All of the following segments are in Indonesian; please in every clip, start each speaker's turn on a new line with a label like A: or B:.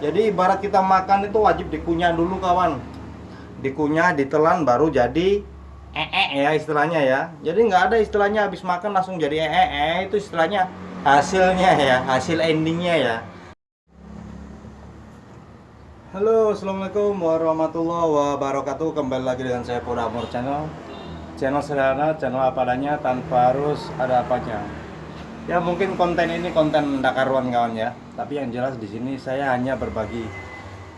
A: Jadi ibarat kita makan itu wajib dikunyah dulu kawan. Dikunyah, ditelan baru jadi ya istilahnya ya. Jadi nggak ada istilahnya habis makan langsung jadi itu istilahnya hasilnya ya, hasil endingnya ya. Halo, assalamualaikum warahmatullahi wabarakatuh. Kembali lagi dengan saya Purwamur Channel. Channel sederhana, channel apa adanya tanpa harus ada apanya. Ya mungkin konten ini konten dakaruan kawan ya. Tapi yang jelas di sini saya hanya berbagi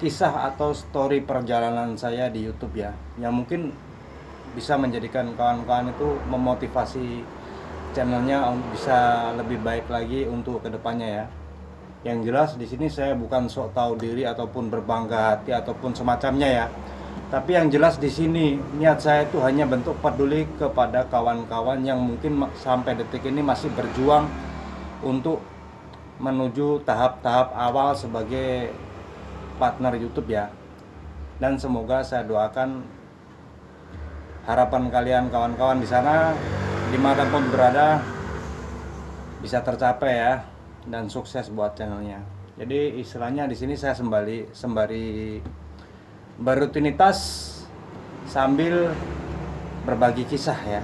A: kisah atau story perjalanan saya di YouTube ya. Yang mungkin bisa menjadikan kawan-kawan itu memotivasi channelnya bisa lebih baik lagi untuk kedepannya ya. Yang jelas di sini saya bukan sok tahu diri ataupun berbangga hati ataupun semacamnya ya. Tapi yang jelas di sini niat saya itu hanya bentuk peduli kepada kawan-kawan yang mungkin sampai detik ini masih berjuang untuk menuju tahap-tahap awal sebagai partner YouTube ya. Dan semoga saya doakan harapan kalian kawan-kawan di sana dimanapun berada bisa tercapai ya dan sukses buat channelnya. Jadi istilahnya di sini saya sembari berrutinitas sambil berbagi kisah ya.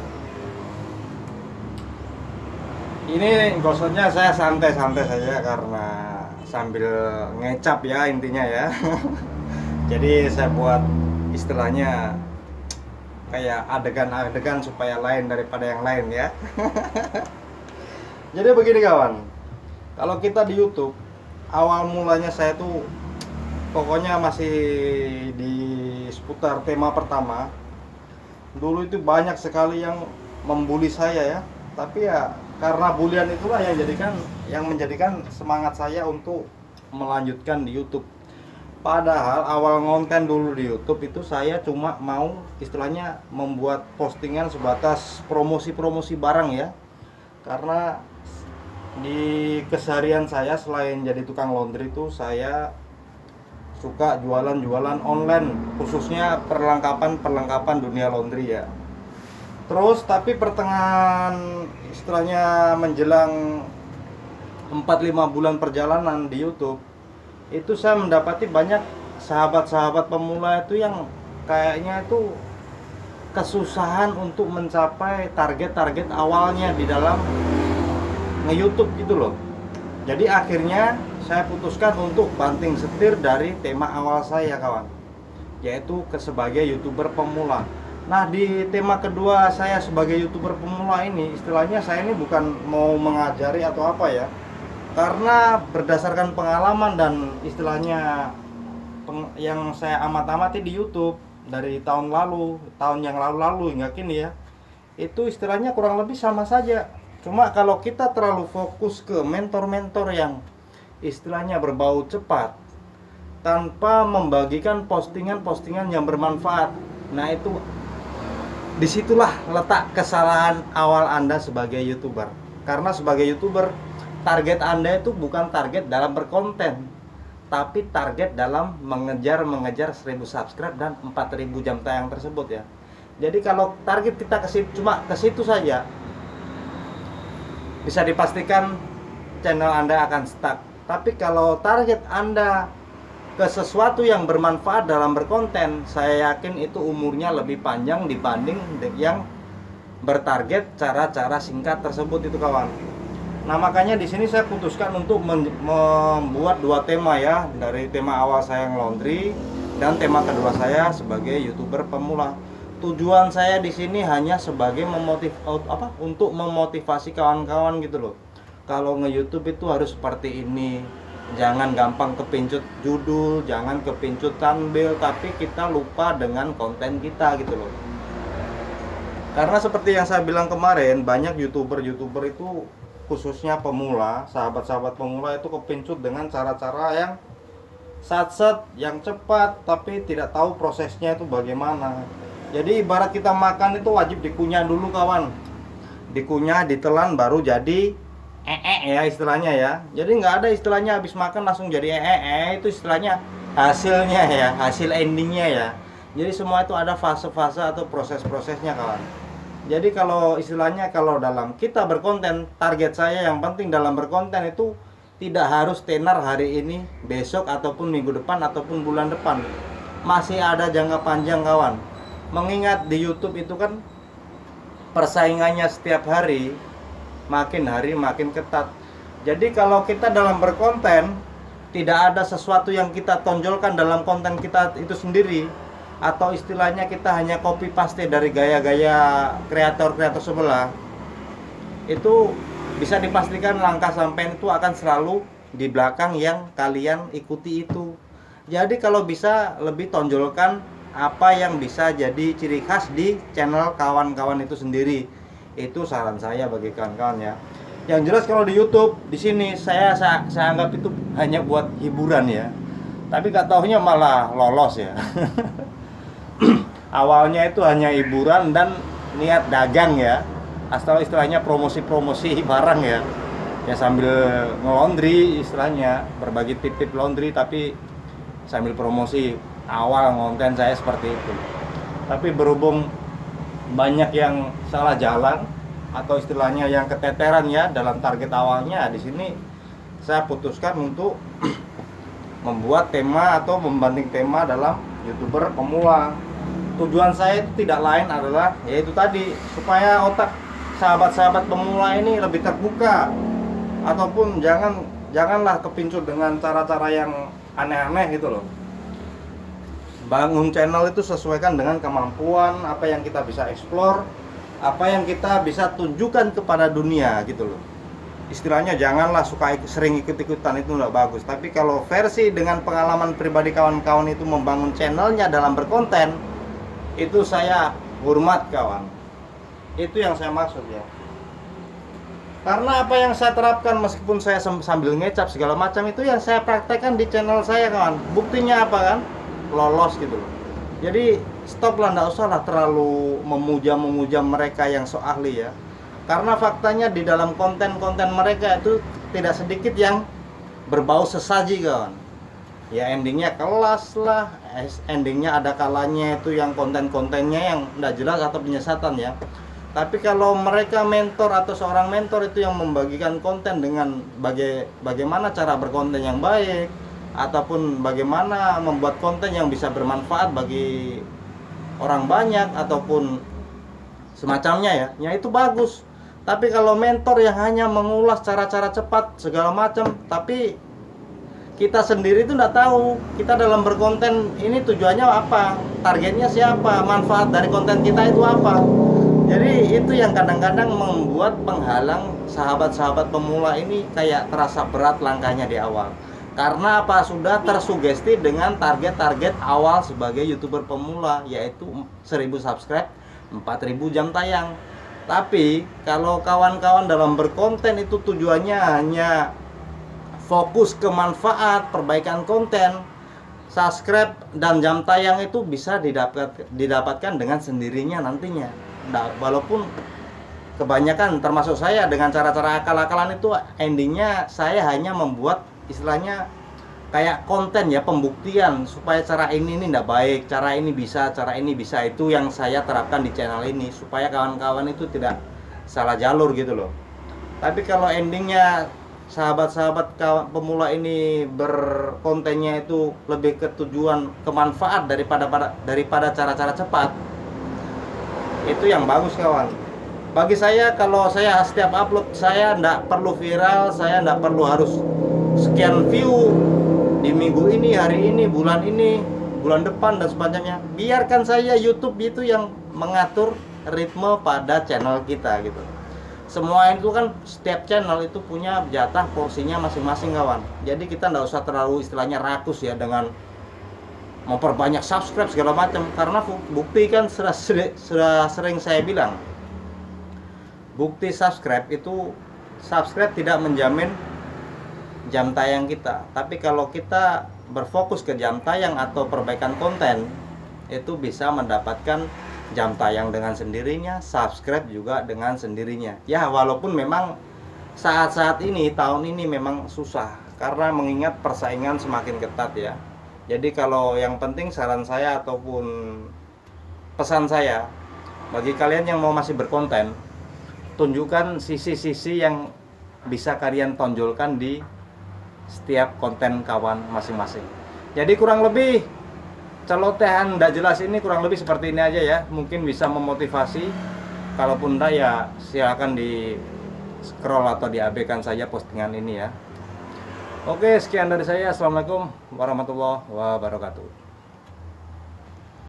A: Ini gosoknya saya santai-santai saja karena sambil ngecap ya intinya ya. Jadi saya buat istilahnya kayak adegan-adegan supaya lain daripada yang lain ya. Jadi begini kawan, kalau kita di YouTube awal mulanya saya tuh pokoknya masih di seputar tema pertama. Dulu itu banyak sekali yang membuli saya ya. Tapi ya karena bulian itulah yang menjadikan semangat saya untuk melanjutkan di YouTube. Padahal awal konten dulu di YouTube itu saya cuma mau istilahnya membuat postingan sebatas promosi-promosi barang ya. Karena di keseharian saya selain jadi tukang laundry itu saya suka jualan-jualan online, khususnya perlengkapan dunia laundry ya. Terus tapi pertengahan istilahnya menjelang 4-5 bulan perjalanan di YouTube itu saya mendapati banyak sahabat-sahabat pemula itu yang kayaknya itu kesusahan untuk mencapai target-target awalnya di dalam nge-YouTube gitu loh. Jadi akhirnya saya putuskan untuk banting setir dari tema awal saya kawan, yaitu sebagai YouTuber pemula. Nah di tema kedua saya sebagai YouTuber pemula ini istilahnya saya ini bukan mau mengajari atau apa ya, karena berdasarkan pengalaman dan istilahnya yang saya amati di YouTube dari tahun yang lalu hingga kini ya, itu istilahnya kurang lebih sama saja. Cuma kalau kita terlalu fokus ke mentor-mentor yang istilahnya berbau cepat tanpa membagikan postingan-postingan yang bermanfaat, nah itu disitulah letak kesalahan awal Anda sebagai YouTuber. Karena sebagai YouTuber target Anda itu bukan target dalam berkonten, tapi target dalam mengejar 1000 subscribe dan 4000 jam tayang tersebut ya. Jadi kalau target kita cuma ke situ saja, bisa dipastikan channel Anda akan stuck. Tapi kalau target Anda ke sesuatu yang bermanfaat dalam berkonten, saya yakin itu umurnya lebih panjang dibanding yang bertarget cara-cara singkat tersebut itu kawan. Nah makanya di sini saya putuskan untuk membuat dua tema ya, dari tema awal saya yang laundry dan tema kedua saya sebagai YouTuber pemula. Tujuan saya di sini hanya sebagai untuk memotivasi kawan-kawan gitu loh. Kalau nge-YouTube itu harus seperti ini. Jangan gampang kepincut judul, jangan kepincut thumbnail, tapi kita lupa dengan konten kita gitu loh. Karena seperti yang saya bilang kemarin, banyak YouTuber itu khususnya pemula, sahabat-sahabat pemula itu kepincut dengan cara-cara yang satset, yang cepat, tapi tidak tahu prosesnya itu bagaimana. Jadi ibarat kita makan itu wajib dikunyah dulu kawan. Dikunyah, ditelan baru jadi ya istilahnya ya. Jadi nggak ada istilahnya habis makan langsung jadi itu istilahnya hasilnya ya, hasil endingnya ya. Jadi semua itu ada fase-fase atau proses-prosesnya kawan. Jadi kalau istilahnya kalau dalam kita berkonten, target saya yang penting dalam berkonten itu tidak harus tenar hari ini, besok, ataupun minggu depan, ataupun bulan depan. Masih ada jangka panjang kawan. Mengingat di YouTube itu kan persaingannya setiap hari makin ketat. Jadi kalau kita dalam berkonten, tidak ada sesuatu yang kita tonjolkan dalam konten kita itu sendiri, atau istilahnya kita hanya copy paste dari gaya-gaya kreator-kreator sebelah, itu bisa dipastikan langkah sampean itu akan selalu di belakang yang kalian ikuti itu. Jadi kalau bisa lebih tonjolkan apa yang bisa jadi ciri khas di channel kawan-kawan itu sendiri. Itu saran saya bagi kawan-kawan ya. Yang jelas kalau di YouTube di sini saya anggap itu hanya buat hiburan ya. Tapi gak taunya malah lolos ya. Awalnya itu hanya hiburan dan niat dagang ya. Asal istilahnya promosi-promosi barang ya. Ya sambil ngelondri istilahnya, berbagi tip-tip laundry tapi sambil promosi. Awal konten saya seperti itu. Tapi berhubung banyak yang salah jalan atau istilahnya yang keteteran ya dalam target awalnya, di sini saya putuskan untuk membuat tema atau membanding tema dalam YouTuber pemula. Tujuan saya itu tidak lain adalah yaitu tadi, supaya otak sahabat-sahabat pemula ini lebih terbuka, ataupun janganlah kepincut dengan cara-cara yang aneh-aneh gitu loh. Bangun channel itu sesuaikan dengan kemampuan, apa yang kita bisa explore, apa yang kita bisa tunjukkan kepada dunia gitu loh. Istilahnya janganlah sering ikut-ikutan, itu nggak bagus. Tapi kalau versi dengan pengalaman pribadi kawan-kawan itu membangun channelnya dalam berkonten, itu saya hormat kawan. Itu yang saya maksud ya. Karena apa yang saya terapkan meskipun saya sambil ngecap segala macam itu yang saya praktekkan di channel saya kawan. Buktinya apa kan? Lolos gitu loh. Jadi stop lah, nggak usah lah terlalu memuja mereka yang so ahli ya. Karena faktanya di dalam konten-konten mereka itu tidak sedikit yang berbau sesaji kawan. Ya endingnya kelas lah, endingnya ada kalanya itu yang konten-kontennya yang nggak jelas atau penyesatan ya. Tapi kalau mereka mentor atau seorang mentor itu yang membagikan konten dengan bagaimana cara berkonten yang baik, ataupun bagaimana membuat konten yang bisa bermanfaat bagi orang banyak ataupun semacamnya ya itu bagus. Tapi kalau mentor yang hanya mengulas cara-cara cepat segala macam, tapi kita sendiri itu nggak tahu kita dalam berkonten ini tujuannya apa, targetnya siapa, manfaat dari konten kita itu apa. Jadi itu yang kadang-kadang membuat penghalang sahabat-sahabat pemula ini kayak terasa berat langkahnya di awal. Karena apa? Sudah tersugesti dengan target-target awal sebagai YouTuber pemula, yaitu 1000 subscribe, 4000 jam tayang. Tapi kalau kawan-kawan dalam berkonten itu tujuannya hanya fokus ke manfaat, perbaikan konten, subscribe dan jam tayang itu bisa didapatkan dengan sendirinya nantinya. Nah, walaupun kebanyakan termasuk saya dengan cara-cara akal-akalan itu endingnya saya hanya membuat istilahnya kayak konten ya, pembuktian supaya cara ini tidak baik, cara ini bisa itu yang saya terapkan di channel ini supaya kawan-kawan itu tidak salah jalur gitu loh. Tapi kalau endingnya sahabat-sahabat pemula ini berkontennya itu lebih ke tujuan kemanfaat daripada cara-cara cepat, itu yang bagus kawan. Bagi saya kalau saya setiap upload saya tidak perlu viral, saya tidak perlu harus sekian view di minggu ini, hari ini, bulan depan dan sebagainya. Biarkan saya YouTube itu yang mengatur ritme pada channel kita gitu. Semua itu kan setiap channel itu punya jatah porsinya masing-masing kawan. Jadi kita nggak usah terlalu istilahnya rakus ya dengan memperbanyak subscribe segala macam. Karena bukti kan sudah sering saya bilang, bukti subscribe tidak menjamin jam tayang kita. Tapi kalau kita berfokus ke jam tayang atau perbaikan konten, itu bisa mendapatkan jam tayang dengan sendirinya, subscribe juga dengan sendirinya. Ya walaupun memang saat-saat ini, tahun ini memang susah karena mengingat persaingan semakin ketat ya. Jadi kalau yang penting saran saya ataupun pesan saya bagi kalian yang mau masih berkonten, tunjukkan sisi-sisi yang bisa kalian tonjolkan di setiap konten kawan masing-masing. Jadi kurang lebih celotehan ndak jelas ini kurang lebih seperti ini aja ya. Mungkin bisa memotivasi. Kalaupun enggak ya silakan di scroll atau diabaikan saja postingan ini ya. Oke, sekian dari saya. Assalamualaikum warahmatullahi wabarakatuh.